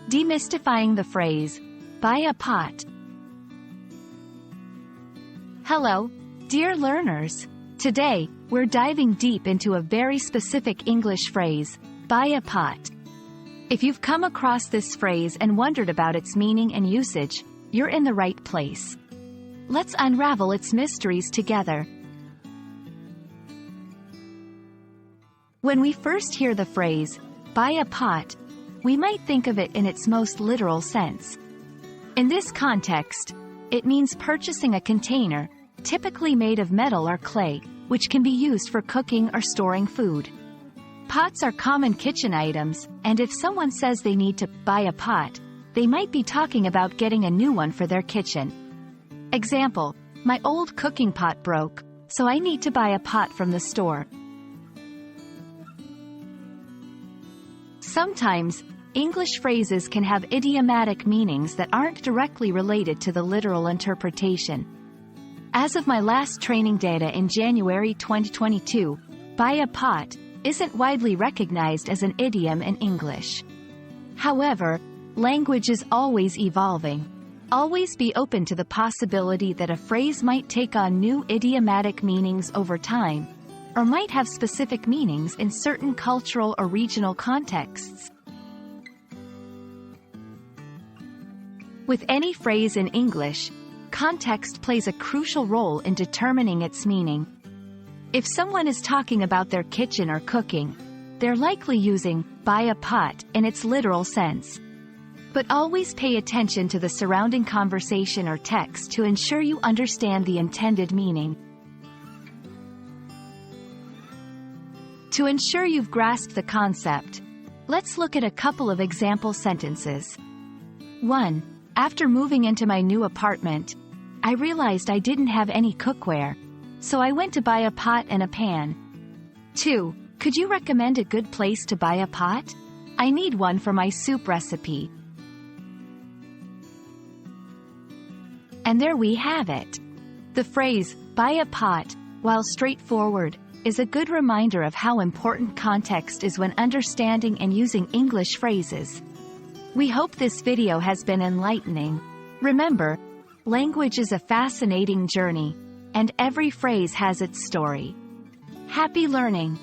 Demystifying the phrase, buy a pot. Hello, dear learners. Today, we're diving deep into a very specific English phrase, buy a pot. If you've come across this phrase and wondered about its meaning and usage, you're in the right place. Let's unravel its mysteries together. When we first hear the phrase, buy a pot, we might think of it in its most literal sense. In this context, it means purchasing a container, typically made of metal or clay, which can be used for cooking or storing food. Pots are common kitchen items, and if someone says they need to buy a pot, they might be talking about getting a new one for their kitchen. Example, my old cooking pot broke, so I need to buy a pot from the store. Sometimes, English phrases can have idiomatic meanings that aren't directly related to the literal interpretation. As of my last training data in January 2022, buy a pot isn't widely recognized as an idiom in English. However, language is always evolving. Always be open to the possibility that a phrase might take on new idiomatic meanings over time, or might have specific meanings in certain cultural or regional contexts. With any phrase in English, context plays a crucial role in determining its meaning. If someone is talking about their kitchen or cooking, they're likely using buy a pot in its literal sense. But always pay attention to the surrounding conversation or text to ensure you understand the intended meaning. To ensure you've grasped the concept, let's look at a couple of example sentences. 1. After moving into my new apartment, I realized I didn't have any cookware, so I went to buy a pot and a pan. 2. Could you recommend a good place to buy a pot? I need one for my soup recipe. And there we have it. The phrase, buy a pot, while straightforward, is a good reminder of how important context is when understanding and using English phrases. We hope this video has been enlightening. Remember, language is a fascinating journey, and every phrase has its story. Happy learning!